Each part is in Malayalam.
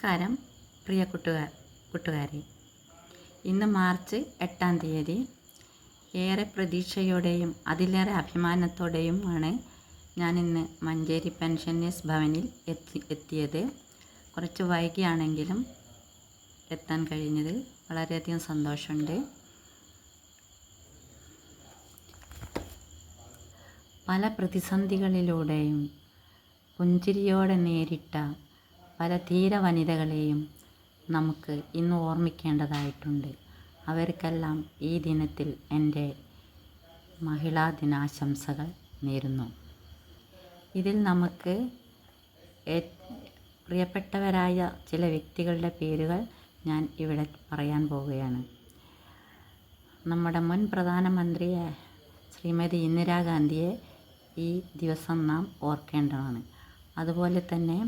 നമസ്കാരം പ്രിയ കൂട്ടുകാരെ, ഇന്ന് മാർച്ച് 8-ാം തീയതി ഏറെ പ്രതീക്ഷയോടെയും അതിലേറെ അഭിമാനത്തോടെയുമാണ് ഞാനിന്ന് മഞ്ചേരി പെൻഷനേഴ്സ് ഭവനിൽ എത്തിയത്. കുറച്ച് വൈകിയാണെങ്കിലും എത്താൻ കഴിഞ്ഞത് വളരെയധികം സന്തോഷമുണ്ട്. പല പ്രതിസന്ധികളിലൂടെയും പുഞ്ചിരിയോടെ നേരിട്ട പല ധീര വനിതകളെയും നമുക്ക് ഇന്ന് ഓർമ്മിക്കേണ്ടതായിട്ടുണ്ട്. അവർക്കെല്ലാം ഈ ദിനത്തിൽ എൻ്റെ മഹിളാ ദിനാശംസകൾ നേരുന്നു. ഇതിൽ നമുക്ക് പ്രിയപ്പെട്ടവരായ ചില വ്യക്തികളുടെ പേരുകൾ ഞാൻ ഇവിടെ പറയാൻ പോവുകയാണ്. നമ്മുടെ മുൻ പ്രധാനമന്ത്രി ശ്രീമതി ഇന്ദിരാഗാന്ധിയെ ഈ ദിവസം നാം ഓർക്കേണ്ടതാണ്. അതുപോലെ തന്നെ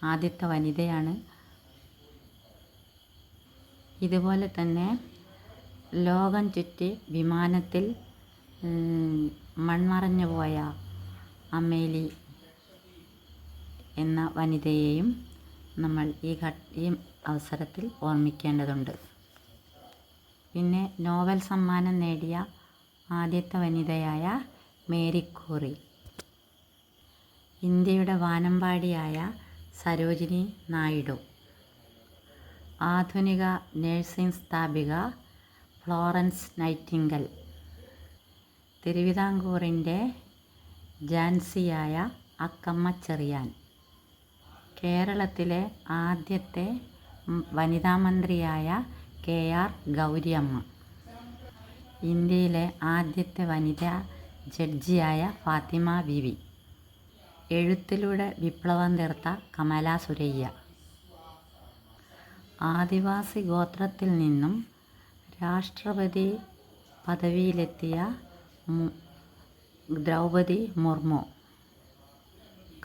ആദ്യത്തെ വനിതയാണ്. ഇതുപോലെ തന്നെ ലോകം ചുറ്റി വിമാനത്തിൽ മൺമറഞ്ഞു പോയ അമേലി എന്ന വനിതയെയും നമ്മൾ ഈ അവസരത്തിൽ ഓർമ്മിക്കേണ്ടതുണ്ട്. പിന്നെ നോബൽ സമ്മാനം നേടിയ ആദ്യത്തെ വനിതയായ മേരി ക്യൂറി, ഇന്ത്യയുടെ വാനമ്പാടിയായ സരോജിനി നായിഡു, ആധുനിക നഴ്സിംഗ് സ്ഥാപിക ഫ്ലോറൻസ് നൈറ്റിംഗൽ, തിരുവിതാംകൂറിൻ്റെ ഝാൻസിയായ അക്കമ്മ ചെറിയാൻ, കേരളത്തിലെ ആദ്യത്തെ വനിതാ മന്ത്രിയായ KR ഗൗരിയമ്മ, ഇന്ത്യയിലെ ആദ്യത്തെ വനിതാ ജഡ്ജിയായ ഫാത്തിമ ബീവി, എഴുത്തിലൂടെ വിപ്ലവം തീർത്ത കമല സുരയ്യ, ആദിവാസി ഗോത്രത്തിൽ നിന്നും രാഷ്ട്രപതി പദവിയിലെത്തിയ ദ്രൗപദി മുർമു,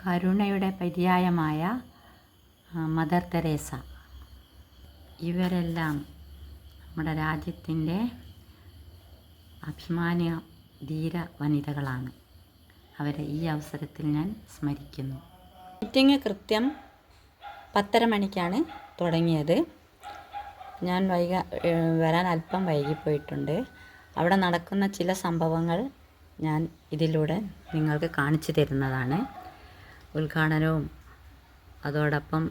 കരുണയുടെ പര്യായമായ മദർ തെരേസ, ഇവരെല്ലാം നമ്മുടെ രാജ്യത്തിൻ്റെ അഭിമാന ധീര വനിതകളാണ്. അവരെ ഈ അവസരത്തിൽ ഞാൻ സ്മരിക്കുന്നു. മീറ്റിംഗ് കൃത്യം 10:30 മണിക്കാണ് തുടങ്ങിയത്. ഞാൻ വരാൻ അല്പം വൈകിപ്പോയിട്ടുണ്ട്. അവിടെ നടക്കുന്ന ചില സംഭവങ്ങൾ ഞാൻ ഇതിലൂടെ നിങ്ങൾക്ക് കാണിച്ചു തരുന്നതാണ്. ഉദ്ഘാടനവും അതോടൊപ്പം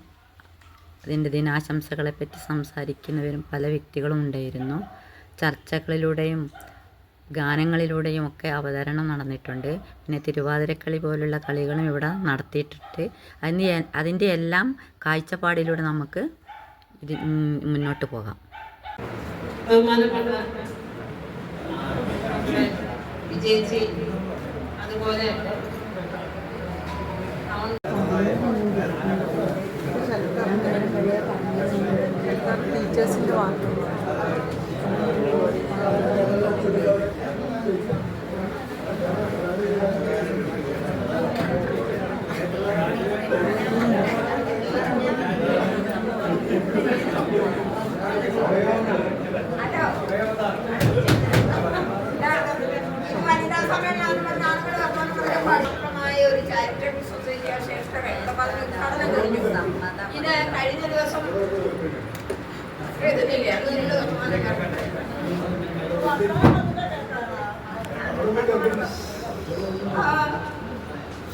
അതിൻ്റെ ദിനാശംസകളെപ്പറ്റി സംസാരിക്കുന്നവരും പല വ്യക്തികളും ഉണ്ടായിരുന്നു. ചർച്ചകളിലൂടെയും ഗാനങ്ങളിലൂടെയും ഒക്കെ അവതരണം നടന്നിട്ടുണ്ട്. പിന്നെ തിരുവാതിരക്കളി പോലുള്ള കളികളും ഇവിടെ നടത്തിയിട്ടുണ്ട്. അതിൻ്റെ എല്ലാം കാഴ്ചപ്പാടിലൂടെ നമുക്ക് മുന്നോട്ട് പോകാം. വിജയിച്ച് അതുപോലെ ടീച്ചേഴ്സിൻ്റെ വാക്ക് ഒരു ചാരിറ്റബിൾ സൊസൈറ്റി ശ്രേഷ്ഠ ഉദ്ഘാടനം കഴിഞ്ഞു. ഇത് കഴിഞ്ഞ ദിവസം എഴുതുന്നില്ലേ? അത്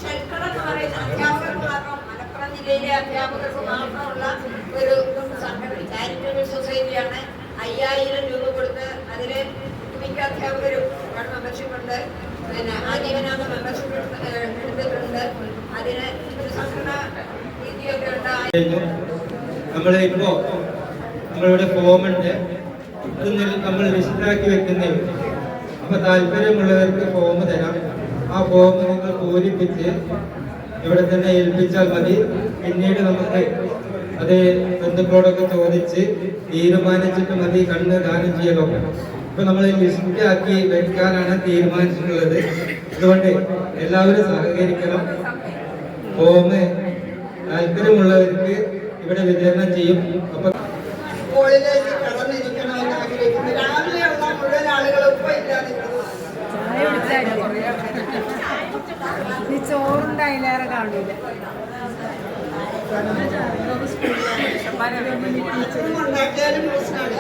ഷെൽക്കർ എന്ന് പറയുന്ന അധ്യാപകർക്ക് മാത്രം, മലപ്പുറം ജില്ലയിലെ അധ്യാപകർക്ക് മാത്രമുള്ള ഒരു സംഘടന ചാരിറ്റബിൾ സൊസൈറ്റിയാണ്. 5000 രൂപ കൊടുത്ത് അതിന് മിക്ക അധ്യാപകരും മെമ്പർഷിപ്പ് ഉണ്ട്. പിന്നെ ആജീവനാന്ത മെമ്പർഷിപ്പ് എടുത്തിട്ടുണ്ട്. അതിന് ഒരു സംഘടന രീതിയൊക്കെ ഉണ്ടായിരുന്നു. നമ്മളിപ്പോ നമ്മളിവിടെ ഫോമുണ്ട്, അത് നമ്മൾ ലിസ്റ്റാക്കി വെക്കുന്നേ. അപ്പൊ താല്പര്യമുള്ളവർക്ക് ഫോം തരാം. ആ ഫോം നിങ്ങൾ പൂരിപ്പിച്ച് ഇവിടെ തന്നെ ഏൽപ്പിച്ചാൽ മതി. പിന്നീട് നമുക്ക് അത് ബന്ധുക്കളോടൊക്കെ ചോദിച്ച് തീരുമാനിച്ചിട്ട് മതി കണ്ണ് ദാനം ചെയ്യലൊക്കെ. ഇപ്പൊ നമ്മൾ ലിസ്റ്റ് ആക്കി വെക്കാനാണ് തീരുമാനിച്ചിട്ടുള്ളത്. അതുകൊണ്ട് എല്ലാവരും സഹകരിക്കണം. ഫോം താല്പര്യമുള്ളവർക്ക് ഇവിടെ വിതരണം ചെയ്യും. അപ്പൊ സ്കൂളിലേക്ക് കടന്നിരിക്കണമെന്ന് ആഗ്രഹിക്കുന്നു. രാവിലെയുള്ള മുഴുവൻ ആളുകളും ഇപ്പൊ ഇല്ലാതെ ചോറുണ്ടായില്ലേറെ കാണില്ല. ഉണ്ടാക്കിയാലും പ്രശ്നമാണ്.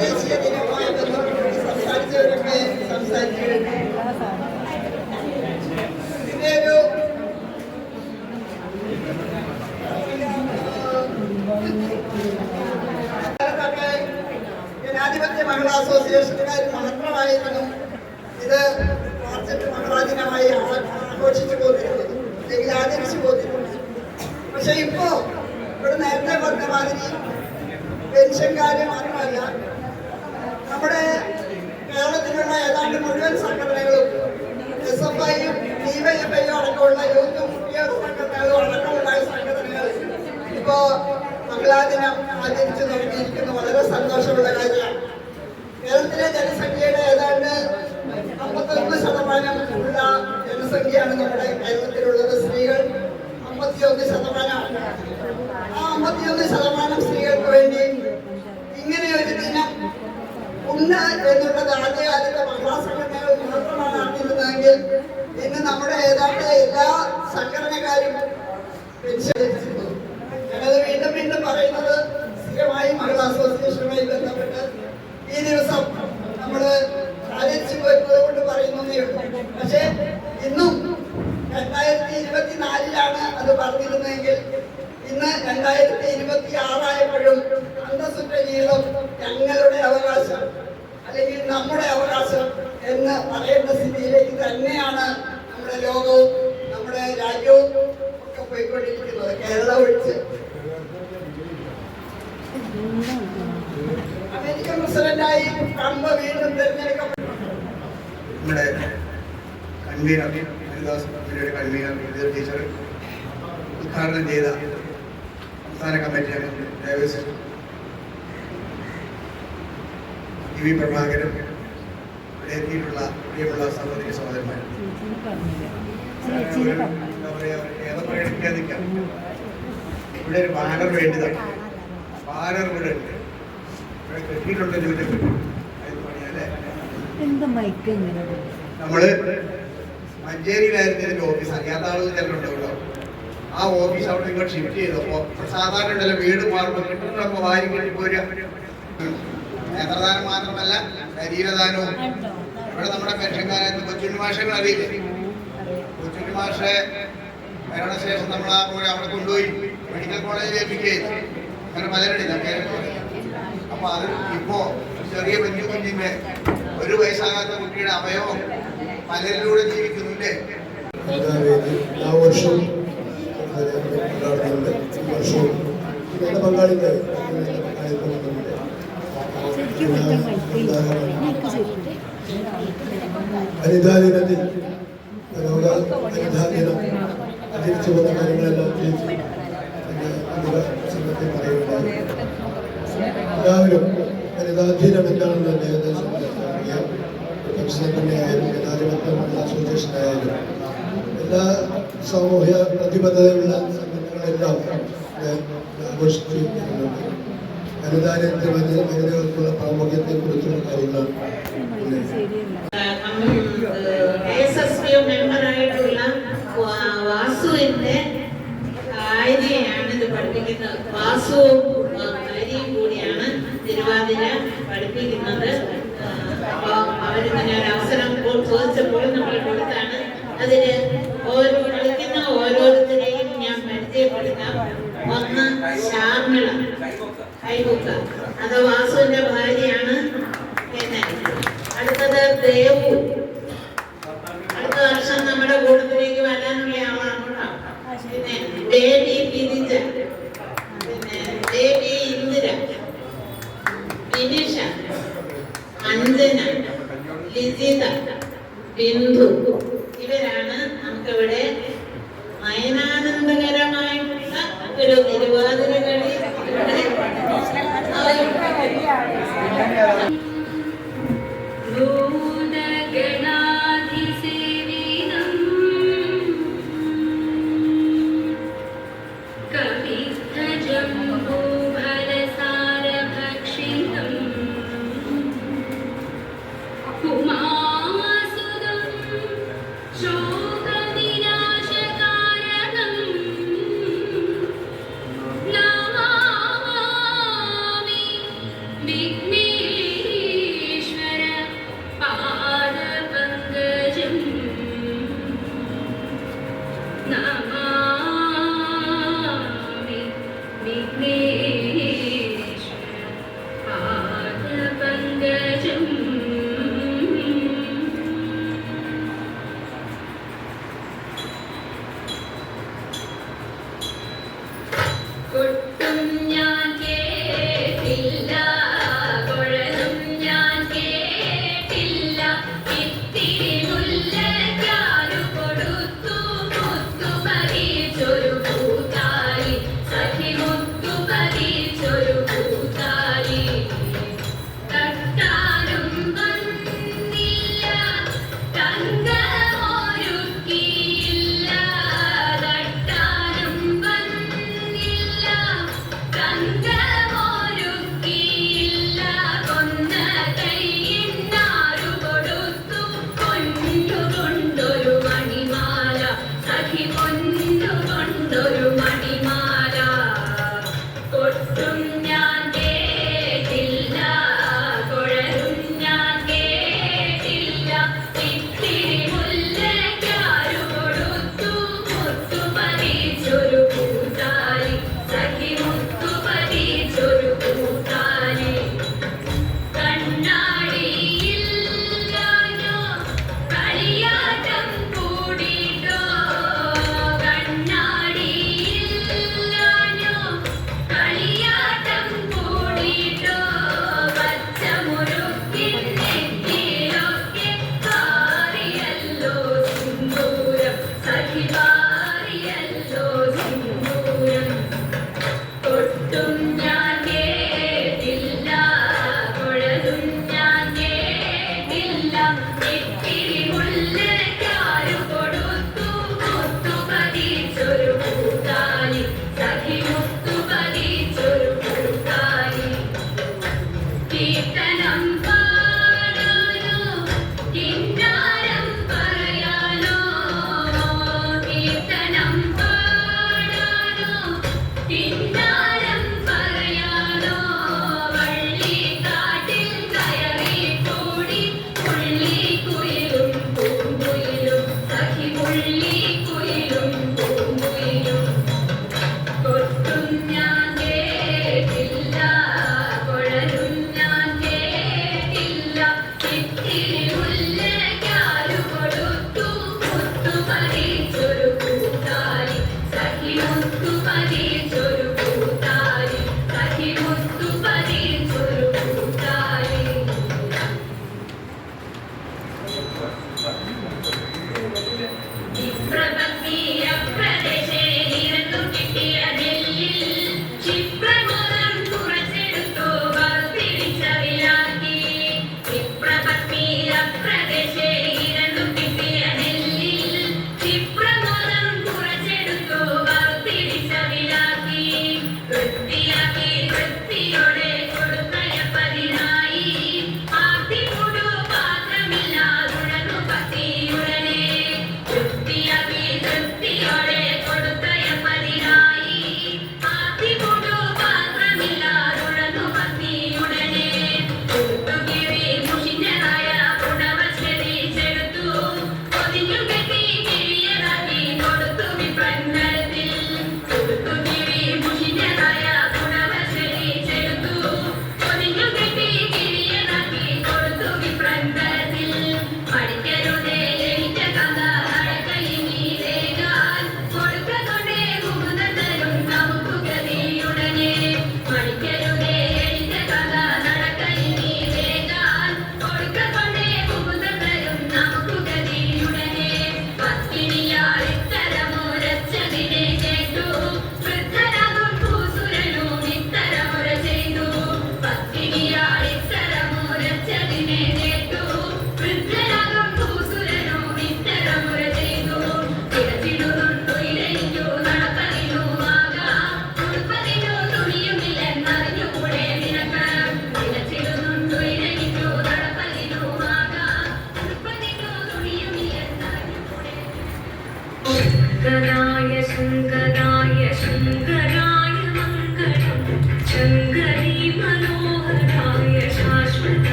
ദേശീയ ദിനവുമായി ബന്ധപ്പെട്ട് സംസാരിച്ചവരൊക്കെ സംസാരിച്ചിട്ടുണ്ട്. ഇതിന്റെ ഒരു ജനാധിപത്യ മഹിളാ അസോസിയേഷനുകാർ മാത്രമായിരുന്നു ഇത് മാർച്ചിട്ട് മഹിളാ ദിനമായി ആഘോഷിച്ചു പോന്നിരുന്നത്, അല്ലെങ്കിൽ ആചരിച്ചു പോന്നിരുന്നത്. പക്ഷെ ഇപ്പോ ഇവിടെ നേരത്തെ പറഞ്ഞ മാതിരി പെൻഷൻകാര് മാത്രമല്ല, നമ്മുടെ കേരളത്തിലുള്ള ഏതാണ്ട് മുഴുവൻ സംഘടനകളും SFIയും DYFIയും അടക്കമുള്ള യൂത്ത് മുഖ്യ സംഘടനകളും അടക്കമുള്ള സംഘടനകൾ ഇപ്പോ മഹിളാ ദിനം ആചരിച്ചു തുടങ്ങിയിരിക്കുന്നു. വളരെ സന്തോഷമുള്ള കാര്യമാണ്. കേരളത്തിലെ ജനസംഖ്യയുടെ ഏതാണ്ട് 51% ഉള്ള ജനസംഖ്യയാണ് നമ്മുടെ കേരളത്തിലുള്ളത്. സ്ത്രീകൾ 51%. ആ 51% സ്ത്രീകൾക്ക് വേണ്ടി ഇങ്ങനെ ഒരു ദിനം ഉണ്ട് എന്നുള്ളത് ആദ്യകാലത്തെ മഹിളാ സംഘടനകൾ മാത്രമാണ് അറിഞ്ഞിരുന്നതെങ്കിൽ ഇന്ന് നമ്മുടെ ഏതാണ്ട് എല്ലാ സംഘടനക്കാരും പെൻഷനിച്ചിരുന്നു. ഞാനത് വീണ്ടും വീണ്ടും പറയുന്നത് സ്ഥിരമായി മഹിളാ അസോസിയേഷനുമായി ബന്ധപ്പെട്ട് ഈ ദിവസം നമ്മൾ ആചരിച്ചു വരുന്നത് കൊണ്ട് പറയുന്നതേ ഉള്ളൂ. പക്ഷേ ഇന്നും 2024 അത് പറഞ്ഞിരുന്നെങ്കിൽ ഇന്ന് 2026 ആയപ്പോഴും അന്തസ്സുറ്റ ജീവിതം ഞങ്ങളുടെ അവകാശം അല്ലെങ്കിൽ നമ്മുടെ അവകാശം എന്ന് പറയേണ്ട സ്ഥിതിയിലേക്ക് തന്നെയാണ് നമ്മുടെ ലോകവും നമ്മുടെ രാജ്യവും ഒക്കെ പോയിക്കൊണ്ടിരിക്കുന്നത്, കേരളം ഒഴിച്ച്. അമേരിക്കൻ പ്രസിഡന്റായി ട്രംപ് വീണ്ടും തെരഞ്ഞെടുക്കപ്പെട്ടു. നമ്മുടെ കൺവീനർ ടീച്ചർ ഉദ്ഘാടനം ചെയ്ത സംസ്ഥാന കമ്മിറ്റി അംഗം ഡേവിസ് TV പ്രഭാകരൻ, ഇവിടെ എത്തിയിട്ടുള്ള പ്രിയമുള്ള സഹോദരി സഹോദരന്മാർ, ഇവിടെ ഒരു ബാനർ വേണ്ടിയതാണ്. ബാനർ ഇവിടെ ഉണ്ട്, ഇവിടെ കെട്ടിയിട്ടുള്ള ജോലി നമ്മള് മഞ്ചേരിയിലായിരുന്നു ഇതിന്റെ ഓഫീസ്. അറിയാത്ത ആളുകൾ ചിലരുണ്ടാവുമല്ലോ. ആ ഓഫീസ് അവിടെ ഇങ്ങോട്ട് ഷിഫ്റ്റ് ചെയ്തപ്പോ സാധാരണ ഉണ്ടല്ലോ വീട് മാറുമ്പോൾ കിട്ടുന്നപ്പോ വാരി കെട്ടിപ്പോരുക. നേത്രദാനം മാത്രമല്ല ശരീരദാനവും. ഇവിടെ നമ്മുടെ പെൻഷൻകാരായിരുന്നു കൊച്ചുണ്ണി മാഷകൾ അറിയില്ലേ? കൊച്ചുണ്ണി മാഷെ മരണശേഷം നമ്മൾ ആ പോലെ അവിടെ കൊണ്ടുപോയി മെഡിക്കൽ കോളേജിൽ ഏൽപ്പിക്കുകയും അങ്ങനെ പലരുണ്ട്. അപ്പൊ അത് ഇപ്പോ ചെറിയ കുഞ്ഞിന്റെ 1 വയസ്സാകാത്ത കുട്ടിയുടെ അവയവം പലരിലൂടെ ജീവിക്കുന്നില്ലേ? എല്ലാ വർഷവും കൊണ്ടാടുന്നുണ്ട്. ഈ വർഷവും എൻ്റെ പങ്കാളികൾ വനിതാ ദിനത്തിൽ ലോക വനിതാ ദിനം ആചരിച്ചു പോകുന്ന കാര്യങ്ങളെല്ലാം തിരിച്ച് സംഘത്തിൽ പറയുകയുണ്ടായി. എല്ലാവരും വനിതാ ദിനം എന്താണെന്ന് തന്നെ ഏകദേശം അറിയാം. സംഘടനയായാലും ജനാധിപത്യ മഹിളാ അസോസിയേഷനായാലും എല്ലാ സാമൂഹ്യ പ്രതിബദ്ധതയുള്ള സംഘടനകളെല്ലാം ആഘോഷിച്ചു വരുന്നുണ്ട്. വനിതാരത്തിൽ വനിതകൾക്കുള്ള പ്രാമുഖ്യത്തെക്കുറിച്ചുള്ള കാര്യങ്ങളാണ്. മെമ്പറായിട്ടുള്ള വാസുവിന്റെ കാര്യയാണ് ഇത് പഠിപ്പിക്കുന്നത്. വാസുവും കാര്യയും കൂടിയാണ് തിരുവാതിര പഠിപ്പിക്കുന്നത്. അപ്പൊ അവരിങ്ങനെ ഒരു അവസരം ചോദിച്ചപ്പോൾ നമ്മൾ കൊടുത്താണ്. അതിന് വിളിക്കുന്ന ഓരോരുത്തരെയും ഞാൻ പരിചയപ്പെടുത്താം. ഒന്ന് ശ്യാമിള കൈബുക്ക, അത് വാസുവിന്റെ ഭാര്യയാണ്. പിന്നെ അടുത്തത് ദേവു, അടുത്ത വർഷം നമ്മുടെ കൂട്ടത്തിലേക്ക് വരാനുള്ള ആളാണ് കേട്ടോ. പിന്നെ ദേവി ഗിരിജ, പിന്നെ ദേവി ഇന്ദിര, വിനിഷ, അഞ്ജന, ലിജിത, ബിന്ദു, ഇവരാണ് നമുക്കിവിടെ നയനാനന്ദകരമായിട്ടുള്ള ഒരു തിരുവാതിര കളി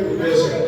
ഉദ്ദേശം